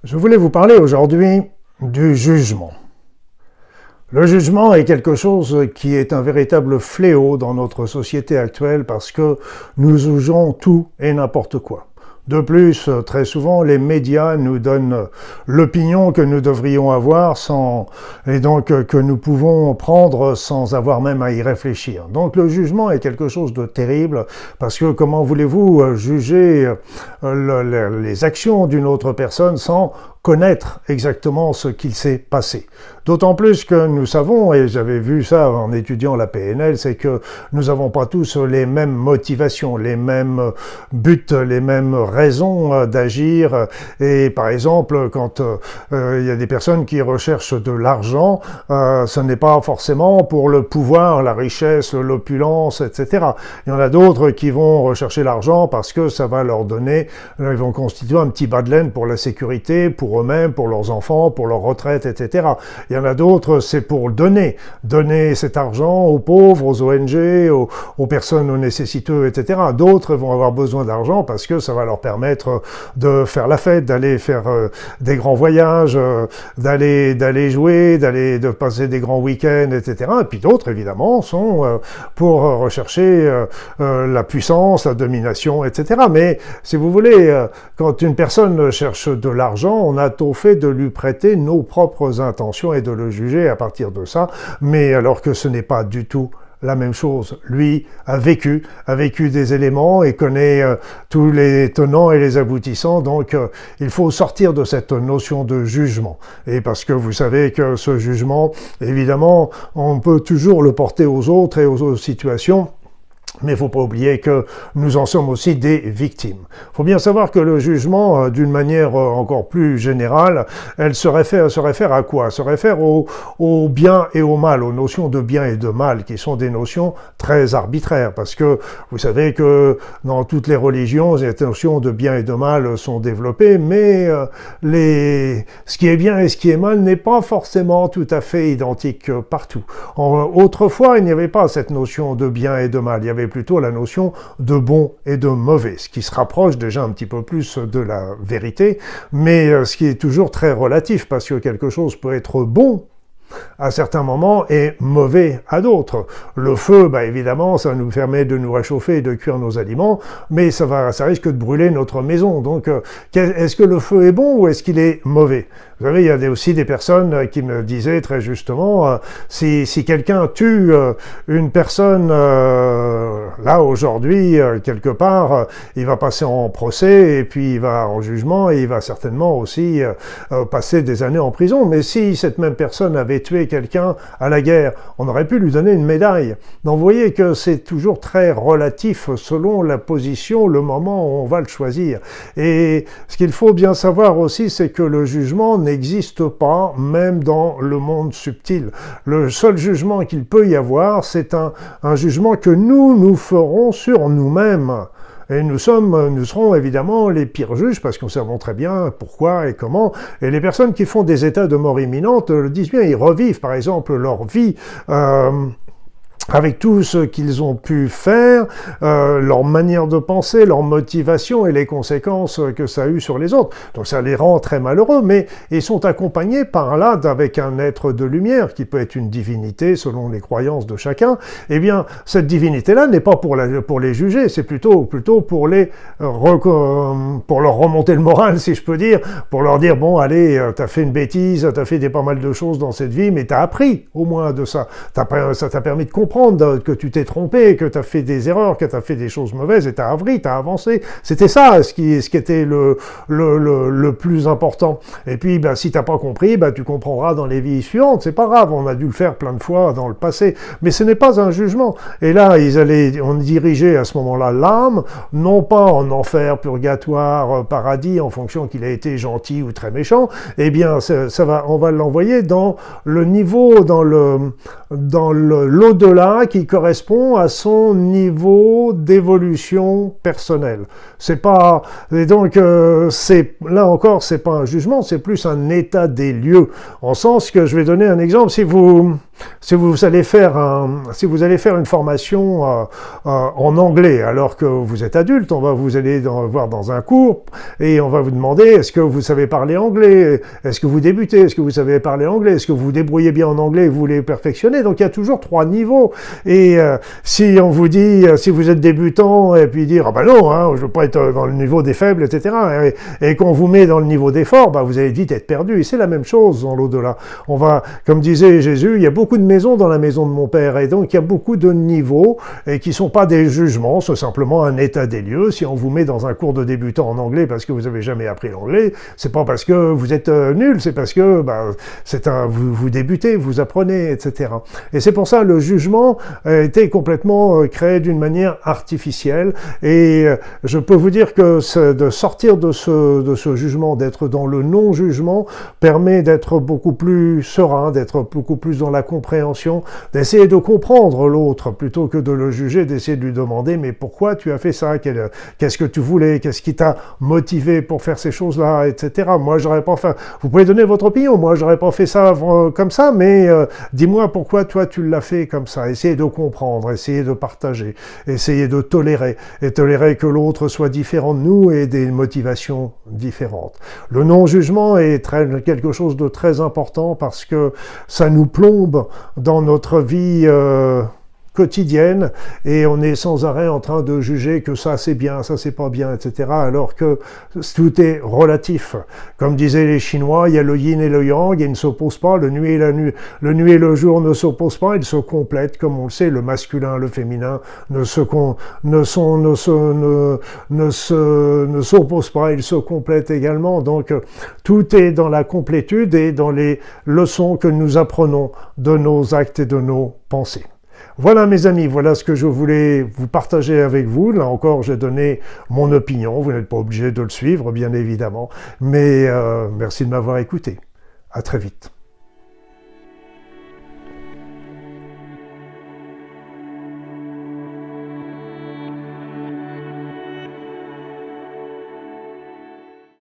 Je voulais vous parler aujourd'hui du jugement. Le jugement est quelque chose qui est un véritable fléau dans notre société actuelle parce que nous jugeons tout et n'importe quoi. De plus, très souvent, les médias nous donnent l'opinion que nous devrions avoir et donc que nous pouvons prendre sans avoir même à y réfléchir. Donc le jugement est quelque chose de terrible parce que comment voulez-vous juger les actions d'une autre personne sans connaître exactement ce qu'il s'est passé. D'autant plus que nous savons, et j'avais vu ça en étudiant la PNL, c'est que nous n'avons pas tous les mêmes motivations, les mêmes buts, les mêmes raisons d'agir. Et par exemple, quand il y a des personnes qui recherchent de l'argent, ce n'est pas forcément pour le pouvoir, la richesse, l'opulence, etc. Il y en a d'autres qui vont rechercher l'argent parce que ça va leur donner, ils vont constituer un petit bas de laine pour la sécurité, pour eux-mêmes, pour leurs enfants, pour leur retraite, etc. Il y en a d'autres, c'est pour donner cet argent aux pauvres, aux ONG, aux personnes, aux nécessiteux, etc. D'autres vont avoir besoin d'argent parce que ça va leur permettre de faire la fête, d'aller faire des grands voyages, d'aller jouer, de passer des grands week-ends, etc. Et puis d'autres, évidemment, sont pour rechercher la puissance, la domination, etc. Mais si vous voulez, quand une personne cherche de l'argent, on a tôt fait de lui prêter nos propres intentions et de le juger à partir de ça, mais alors que ce n'est pas du tout la même chose. Lui a vécu des éléments et connaît tous les tenants et les aboutissants, donc il faut sortir de cette notion de jugement. Et parce que vous savez que ce jugement, évidemment, on peut toujours le porter aux autres et aux autres situations, mais il ne faut pas oublier que nous en sommes aussi des victimes. Il faut bien savoir que le jugement, d'une manière encore plus générale, elle se réfère à quoi? Elle se réfère au bien et au mal, aux notions de bien et de mal, qui sont des notions très arbitraires, parce que vous savez que dans toutes les religions, les notions de bien et de mal sont développées, mais ce qui est bien et ce qui est mal n'est pas forcément tout à fait identique partout. Autrefois, il n'y avait pas cette notion de bien et de mal, il y avait plutôt la notion de bon et de mauvais, ce qui se rapproche déjà un petit peu plus de la vérité, mais ce qui est toujours très relatif, parce que quelque chose peut être bon à certains moments et mauvais à d'autres. Le feu, évidemment, ça nous permet de nous réchauffer et de cuire nos aliments, mais ça risque de brûler notre maison. Donc, est-ce que le feu est bon ou est-ce qu'il est mauvais? Vous savez, il y a aussi des personnes qui me disaient très justement, si quelqu'un tue une personne, là, aujourd'hui, quelque part, il va passer en procès et puis il va en jugement et il va certainement aussi passer des années en prison. Mais si cette même personne avait tué quelqu'un à la guerre, on aurait pu lui donner une médaille. Donc vous voyez que c'est toujours très relatif selon la position, le moment où on va le choisir. Et ce qu'il faut bien savoir aussi, c'est que le jugement n'existe pas, même dans le monde subtil. Le seul jugement qu'il peut y avoir, c'est un jugement que nous ferons sur nous-mêmes. Et nous serons évidemment les pires juges parce qu'on savons très bien pourquoi et comment. Et les personnes qui font des états de mort imminente le disent bien, ils revivent par exemple leur vie avec tout ce qu'ils ont pu faire, leur manière de penser, leur motivation et les conséquences que ça a eu sur les autres. Donc ça les rend très malheureux, mais ils sont accompagnés par là avec un être de lumière, qui peut être une divinité selon les croyances de chacun. Eh bien, cette divinité-là n'est pas pour les juger, c'est plutôt pour leur remonter le moral, si je peux dire, pour leur dire, bon, allez, t'as fait une bêtise, t'as fait pas mal de choses dans cette vie, mais t'as appris au moins de ça. Ça t'a permis de comprendre que tu t'es trompé, que tu as fait des erreurs, que tu as fait des choses mauvaises et tu as appris, tu as avancé. C'était ça ce qui était le plus important. Et puis si tu n'as pas compris, tu comprendras dans les vies suivantes. C'est pas grave, on a dû le faire plein de fois dans le passé. Mais ce n'est pas un jugement. Et là, on dirigeait à ce moment-là l'âme, non pas en enfer, purgatoire, paradis, en fonction qu'il a été gentil ou très méchant. Eh bien, on va l'envoyer dans le niveau, dans l'au-delà, qui correspond à son niveau d'évolution personnelle. Là encore, c'est pas un jugement, c'est plus un état des lieux. En sens que je vais donner un exemple. Si vous Si vous allez faire une formation en anglais alors que vous êtes adulte, vous allez voir dans un cours et on va vous demander est-ce que vous savez parler anglais, est-ce que vous débutez, est-ce que vous savez parler anglais, est-ce que vous vous débrouillez bien en anglais et vous voulez perfectionner. Donc il y a toujours 3 niveaux. Et si on vous dit, si vous êtes débutant et puis dire ah ben non, hein, je veux pas être dans le niveau des faibles, etc. Et qu'on vous met dans le niveau des forts, bah, vous allez vite être perdu. Et c'est la même chose dans l'au-delà. On va, comme disait Jésus, il y a beaucoup de maisons dans la maison de mon Père, et donc il y a beaucoup de niveaux et qui sont pas des jugements, c'est simplement un état des lieux. Si on vous met dans un cours de débutant en anglais parce que vous avez jamais appris l'anglais, c'est pas parce que vous êtes nul, c'est parce que vous débutez, vous apprenez, etc. Et c'est pour ça le jugement a été complètement créé d'une manière artificielle, et je peux vous dire que de sortir de ce jugement, d'être dans le non-jugement, permet d'être beaucoup plus serein, d'être beaucoup plus dans la compréhension, d'essayer de comprendre l'autre plutôt que de le juger, d'essayer de lui demander mais pourquoi tu as fait ça, qu'est-ce que tu voulais, qu'est-ce qui t'a motivé pour faire ces choses-là, etc. Moi j'aurais pas fait, vous pouvez donner votre opinion, moi j'aurais pas fait ça comme ça, mais dis-moi pourquoi toi tu l'as fait comme ça. Essayez de comprendre, essayez de partager, essayez de tolérer, et tolérer que l'autre soit différent de nous et des motivations différentes. Le non-jugement est quelque chose de très important parce que ça nous plombe dans notre vie quotidienne, et on est sans arrêt en train de juger que ça c'est bien, ça c'est pas bien, etc. alors que tout est relatif. Comme disaient les Chinois, il y a le yin et le yang, et ils ne s'opposent pas, le nuit et le jour ne s'opposent pas, ils se complètent, comme on le sait, le masculin, le féminin ne s'opposent pas, ils se complètent également. Donc tout est dans la complétude et dans les leçons que nous apprenons de nos actes et de nos pensées. Voilà mes amis, voilà ce que je voulais vous partager avec vous. Là encore, j'ai donné mon opinion. Vous n'êtes pas obligé de le suivre, bien évidemment. Mais merci de m'avoir écouté. À très vite.